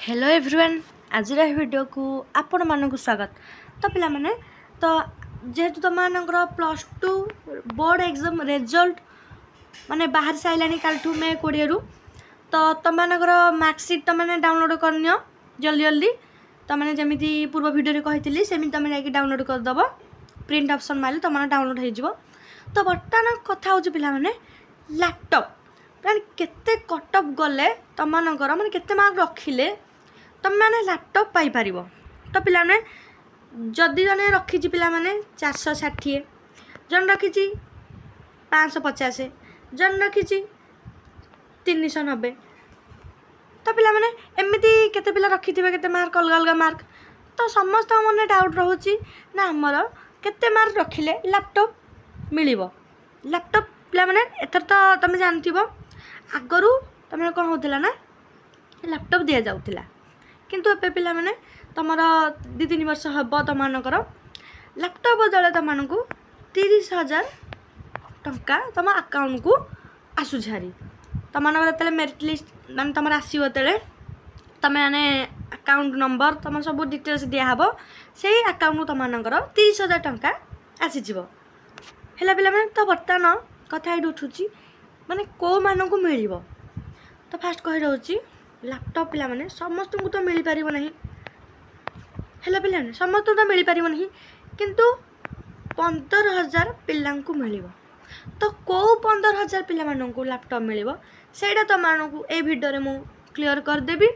Hello everyone आज video को आपण मानक स्वागत। तो पिला माने तो जेहेतु तुम मानकर plus two board exam result माने बाहर साइलानी काल मे 20 रु तो तुम मानकर मार्कशीट तुम मैंने डाउनलोड करनियो जल्दी जल्दी तुम मैंने जमी पूर्व वीडियो कही सेमती तुम जाकि डाउनलोड करदेव प्रिंट ऑप्शन मारे तुम डाउनलोड हो। तो बर्तमान कथा हूँ पिला माने लैपटॉप केते कटअप गले तुम मानकर माने केते मार्क रखिले तुम मैंने लैपटॉप पाई पार। तो पिला ने जदि जने रखी पिला माने 460 जन रखी 550 जन रखी 390 तो पिला माने एमती केते पिला रखी केते मार्क अलग अलग मार्क। तो समस्त मन डाउट रोचे ना आमर केते मार्क रखिले लैपटॉप मिलिबो। लैपटॉप पिला माने एथर तो तुम जानथि आगरू तुम कौन होता ना लैपटॉप दि जाऊला किंतु ए पिला माने तुमर 2-3 वर्ष हम तुम लैपटॉप बदले तुमको 30,000 टंका तुम अकाउंट को आसुझारी तुम जो मेरिट लिस्ट मान तुम आसो तुम मैंने अकाउंट नंबर तुम सब डिटेल्स दिहब से अकाउंट को तुम 30,000 टंका आसीज है पे। तो बर्तमान कथा ये उठुची माने को मानक मिल। तो फास्ट कही रोचे लैपटॉप पिला माने समस्त को तो मिल पार ना है पिला समस्त तो मिल पार ना किंतु 15,000 पिला मिल। तो कौ 15,000 पिला मानक लैपटॉप मिल से तो मानक ए वीडियो मु क्लियर करदेवी।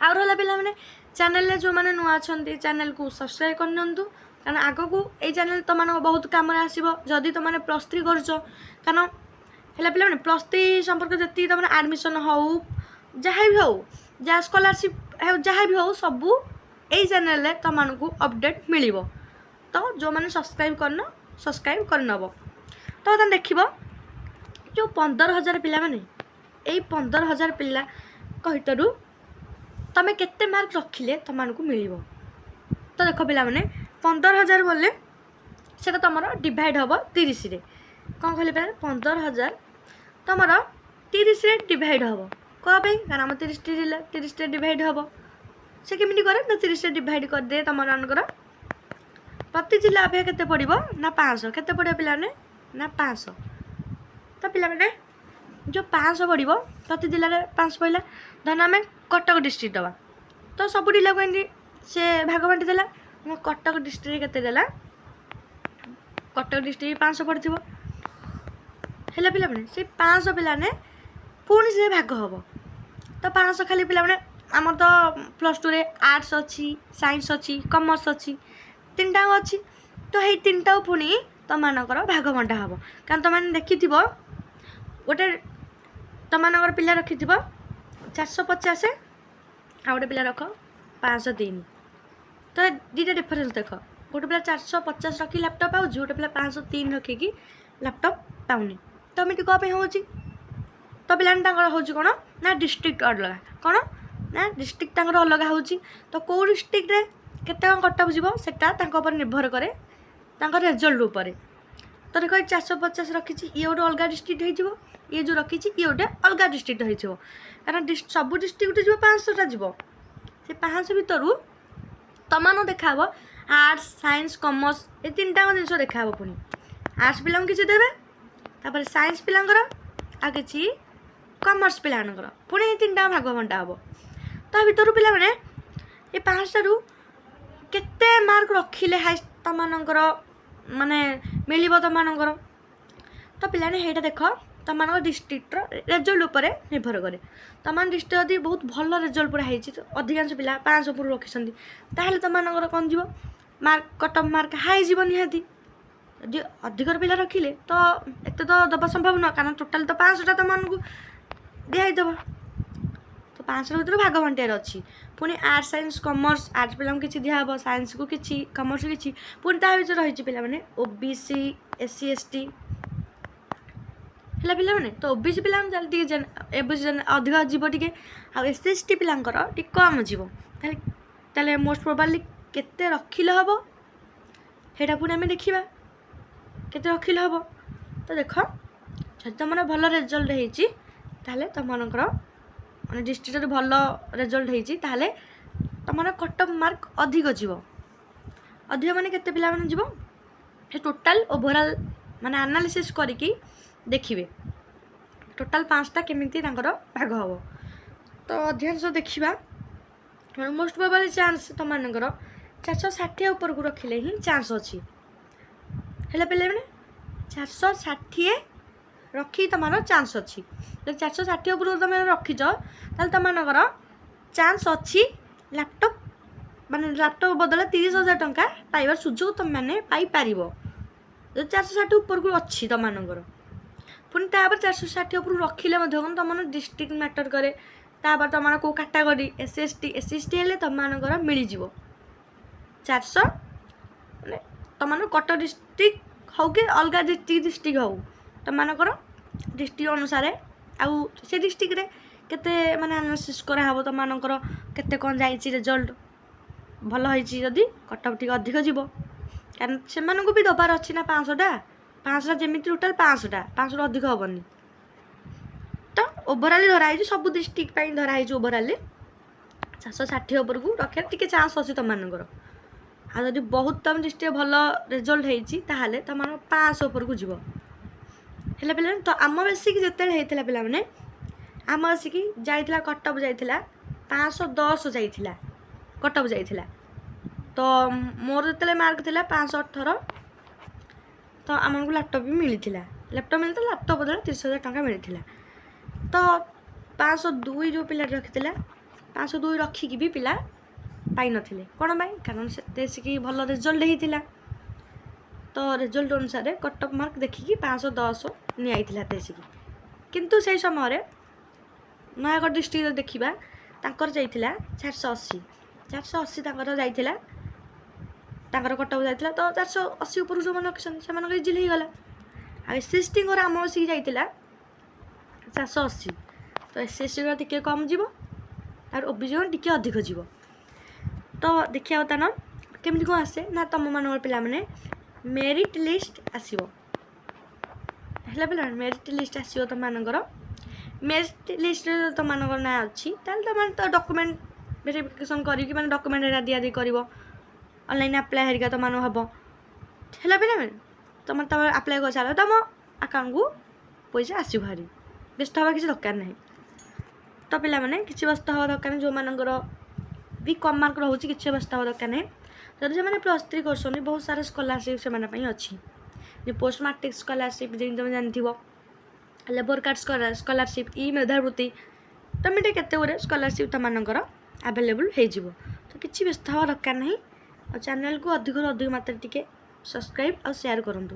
आउ रहा पिला माने चैनल जो मैंने नुआ अच्छा चैनल को सब्सक्राइब करनी कारण आग को ये चैनल तुम बहुत कम आसो जदि तुमने +3 कर है पे +3 संपर्क जी तुम आडमिशन हो जहाँ भी हो जहाँ स्कॉलरशिप जहाँ भी हो सबू यही चैनल तुमको अपडेट मिल। तो जो मैंने सब्सक्राइब करनब। तो देख जो 15,000 पिला माने यही 15,000 पिला भितर तुम केते मार्क रखिले तुमको मिल। तो देख पिला माने 15,000 बोले से तुम डिवाइड हम 30 रे कौन कहले पे 15,000 तुम 30 रे डिवाइड हम कौन कारण आम 30 रे डिवाइड हम से केमी करे ना 30 रे डिवाइड कर दे तुम मानकर प्रति जिला अपेक्षा केते पड़ो ना 500 केते पड़ो पिला ना 500। तो पिला माने जो 500 पड़ो प्रति जिले में 500 पड़ा धन आम कटक डिस्ट्रिक्ट दवा तो सब जिला को एमती से भाग बांटी देला कटक डिस्ट्रिक्ट केते देला कटक डिस्ट्रिक्ट 500 पड़ो है पिला माने से 500 पिला ने पुणी से भाग हम। तो 500 खाली पिला माने आम तो +2 रे आर्ट्स अच्छी साइंस अच्छी कॉमर्स अच्छी 3टा अच्छी तो ये 3टा पुणी तुम मानकर भाग बंटा हम कारण तुम देखि गोटे तुम पिला रखि 450 आ गोटे पिला रख 503 तो दीटा डिफरेन्स देख गोटे पिला 450 रखी लैपटॉप आउज गोटे पिला 503 रखिकी लैपटॉप पाऊनी। तो एमती कौन हो तो पिला हूँ कौन ना डिस्ट्रिक्ट अलग कौन ना डिस्ट्रिक्ट अलग हो। तो कौ डिस्ट्रिक्ट रे केते कटअप जीव सेटा निर्भर करे रिजल्ट उपर। तो देख 450 रखी ये गोटे अलग डिस्ट्रिक्ट हो ये जो रखी ये गोटे अलग डिस्ट्रिक्ट हो कारण सब डिस्ट्रिक्ट जी 500टा जीव से 500 भितर तुम देखा आर्ट्स साइंस कॉमर्स ये 3टा जिनस देखा पुणी आर्ट्स पिला किसी देवे तापर साइंस पिलांकर आ कि कॉमर्स पिलांकर पुणी 3टा भाग बंटा हम। तो भितर पिला माने ये 5टारू केते मार्क रखिले हाई तुम माने मिल तुम। तो पिला ने हेटा देख तुम डिस्ट्रिक्टर रिजल्ट उपर निर्भर करे तुम डिस्ट्रिक्ट यदि बहुत भल रिजल्ट पूरा है तो अधिकांश पिला 500 पर रखी ताहले तुम कौन जीव मार्क कटअप मार्क हाई जीव निहाती यदि अधिक पिला रखिले तो एत तो दबा संभव न कारण टोटाल तो 500टा तुमको दिदेव। तो 500 भर भाग बंटार अच्छी पुणी आर्ट्स साइंस कॉमर्स आर्ट्स पिला किसी दिहब साइंस को किसी कॉमर्स को किसी पुणी ता भर रही पे OBC SC ST है पे। तो OBC पिला अधिक जीव टे आ SC ST पिलांकर कम जीव ताले मोस्ट प्रोबाब्ली केते रखिले हम हेटा पुणी आम देखा केते रखिले हम। तो देख जब तुम भल रिजल्ट होती तुम ମାନେ ଡିଷ୍ଟ୍ରିକ୍ଟରେ ଭଲ ରେଜଲ୍ଟ ହେଇଛି ତାହେଲେ ତୁମର କଟ୍ ଅଫ୍ ମାର୍କ ଅଧିକ ଯିବ। ଅଧିକ ମାନେ କେତେ ପିଲାମାନେ ଯିବ ସେ ଟୋଟାଲ୍ ଓଭରାଲ୍ ମାନେ ଆନାଲିସିସ୍ କରିକି ଦେଖିବେ ଟୋଟାଲ୍ 5ଟା କେମିତି ତାଙ୍କର ଭାଗ ହେବ। ତ ଅଧିକାଂଶ ଦେଖିବା ମୋଷ୍ଟ ପ୍ରୋବାବଲି ଚାନ୍ସ ତୁମମାନଙ୍କର 460 ଉପରକୁ ରଖିଲେ ହିଁ ଚାନ୍ସ ଅଛି। ହେଲେ ପିଲାମାନେ 460 ରଖି ତୁମର ଚାନ୍ସ ଅଛି। ଯଦି 460 ଉପରକୁ ତୁମେ ରଖିଛ ତାହେଲେ ତୁମମାନଙ୍କର ଚାନ୍ସ ଅଛି ଲ୍ୟାପଟପ୍ ମାନେ ଲ୍ୟାପଟପ୍ ବଦଳରେ 30,000 ଟଙ୍କା ପାଇବାର ସୁଯୋଗ ତୁମେମାନେ ପାଇପାରିବ ଯଦି 460 ଉପରକୁ ଅଛି ତୁମମାନଙ୍କର। ପୁଣି ତାପରେ 460 ଉପରକୁ ରଖିଲେ ମଧ୍ୟ କ'ଣ ତୁମର ଡିଷ୍ଟ୍ରିକ୍ଟ ମ୍ୟାଟର୍ କରେ। ତାପରେ ତୁମର କେଉଁ କାଟାଗୋରୀ SC/ST ହେଲେ ତୁମମାନଙ୍କର ମିଳିଯିବ 400 ମାନେ ତୁମର କଟକ ଡିଷ୍ଟ୍ରିକ୍ଟ ହେଉ କି ଅଲଗା ଡିଷ୍ଟ୍ରିକ୍ଟ ହେଉ ତୁମମାନଙ୍କର ଡିଷ୍ଟ୍ରିକ୍ଟ ଅନୁସାରେ ଆଉ ସେ ଡିଷ୍ଟ୍ରିକ୍ଟରେ କେତେ ମାନେ ଆନାଲିସିସ୍ କରାହେବ ତୁମମାନଙ୍କର କେତେ କ'ଣ ଯାଇଛି ରେଜଲ୍ଟ ଭଲ ହେଇଛି ଯଦି କଟଅଫ୍ ଟିକେ ଅଧିକ ଯିବ କାରଣ ସେମାନଙ୍କୁ ବି ଦେବାର ଅଛି ନା 500ଟା ଯେମିତି ଟୋଟାଲ୍ 500ରୁ ଅଧିକ ହେବନି। ତ ଓଭରାଲି ଧରାହେଇଛି ସବୁ ଡିଷ୍ଟ୍ରିକ୍ଟ ପାଇଁ ଧରାହେଇଛି ଓଭରାଲି 460 ଉପରକୁ ରଖିବାର ଟିକେ ଚାନ୍ସ ଅଛି ତୁମମାନଙ୍କର। ଆଉ ଯଦି ବହୁତ ତୁମ ଡିଷ୍ଟ୍ରିକ୍ଟ ଭଲ ରେଜଲ୍ଟ ହେଇଛି ତାହେଲେ ତୁମର 500 ଉପରକୁ ଯିବ। ହେଲେ ପିଲାମାନେ ତ ଆମ ବେସିକ୍ ଯେତେବେଳେ ହେଇଥିଲା ପିଲାମାନେ ଆମ ବେସିକ୍ ଯାଇଥିଲା କଟଅଫ୍ ଯାଇଥିଲା 510 ଯାଇଥିଲା କଟଅଫ୍ ଯାଇଥିଲା। ତ ମୋର ଯେତେବେଳେ ମାର୍କ ଥିଲା 518 ତ ଆମକୁ ଲ୍ୟାପଟପ୍ ବି ମିଳିଥିଲା ଲ୍ୟାପଟପ୍ ବଦଳରେ 30,000 ଟଙ୍କା ମିଳିଥିଲା। ତ 502 ଯେଉଁ ପିଲାଟି ରଖିଥିଲା 502 ରଖିକି ବି ପିଲା ପାଇନଥିଲେ କ'ଣ ପାଇଁ କାରଣ ସେତିକି ଭଲ ରେଜଲ୍ଟ ହେଇଥିଲା। ତ ରେଜଲ୍ଟ ଅନୁସାରେ କଟଅଫ୍ ମାର୍କ ଦେଖିକି 510 ନିଆଯାଇଥିଲା ତେସିକି। କିନ୍ତୁ ସେଇ ସମୟରେ ନୟାଗଡ଼ ଡିଷ୍ଟ୍ରିକ୍ଟରେ ଦେଖିବା ତାଙ୍କର ଯାଇଥିଲା 480 ତାଙ୍କର ଯାଇଥିଲା ତାଙ୍କର କଟଅଫ୍ ଯାଇଥିଲା। ତ 480 ଉପରକୁ ଯେଉଁମାନେ ରଖିଛନ୍ତି ସେମାନଙ୍କର ଇଜିଲି ହେଇଗଲା। ଆଉ SSTଙ୍କର ଆମ ବସିକି ଯାଇଥିଲା 480 ତ SSTଙ୍କର ଟିକେ କମ୍ ଯିବ ତାର OBCଙ୍କର ଟିକେ ଅଧିକ ଯିବ। ତ ଦେଖିବା କଥା ନା କେମିତି କ'ଣ ଆସେ ନା ତୁମମାନଙ୍କର ପିଲାମାନେ ମେରିଟ୍ ଲିଷ୍ଟ ଆସିବ ହେଲା ପିଲାମାନେ ମେରିଟ୍ ଲିଷ୍ଟ ଆସିବ ତୁମମାନଙ୍କର। ମେରିଟ୍ ଲିଷ୍ଟରେ ତୁମମାନଙ୍କର ନାଁ ଅଛି ତାହେଲେ ତୁମମାନେ ତ ଡକୁମେଣ୍ଟ ଭେରିଫିକେସନ୍ କରିକି ମାନେ ଡକୁମେଣ୍ଟ ହେରିକା ଦିଆଦି କରିବ ଅନଲାଇନ୍ ଆପ୍ଲାଏ ହେରିକା ତୁମମାନଙ୍କୁ ହେବ ହେଲା ପିଲାମାନେ। ତୁମେ ଆପ୍ଲାଏ କରିସାରିଲେ ତୁମ ଆକାଉଣ୍ଟକୁ ପଇସା ଆସିବ ଭାରି ବ୍ୟସ୍ତ ହେବା କିଛି ଦରକାର ନାହିଁ। ତ ପିଲାମାନେ କିଛି ବ୍ୟସ୍ତ ହେବା ଦରକାର ନାହିଁ ଯେଉଁମାନଙ୍କର ବି କମ୍ ମାର୍କ ରହୁଛି କିଛି ବ୍ୟସ୍ତ ହେବା ଦରକାର ନାହିଁ। ଯଦି ସେମାନେ +3 କରୁଛନ୍ତି ବହୁତ ସାରା ସ୍କଲାରସିପ୍ ସେମାନଙ୍କ ପାଇଁ ଅଛି ପୋଷ୍ଟ ମାଟ୍ରିକ୍ ସ୍କଲାରସିପ୍ ଯେମିତି ତୁମେ ଜାଣିଥିବ ଲେବର କାର୍ଡ଼ ସ୍କଲାରସିପ୍ ମେଧାବୃତ୍ତି ତୁମେ କେତେ ଗୁଡ଼ିଏ ସ୍କଲାରସିପ୍ ତୁମମାନଙ୍କର ଆଭେଲେବୁଲ୍ ହେଇଯିବ। ତ କିଛି ବ୍ୟସ୍ତ ହେବା ଦରକାର ନାହିଁ। ଆଉ ଚ୍ୟାନେଲ୍କୁ ଅଧିକରୁ ଅଧିକ ମାତ୍ରାରେ ଟିକେ ସବସ୍କ୍ରାଇବ୍ ଆଉ ସେୟାର କରନ୍ତୁ।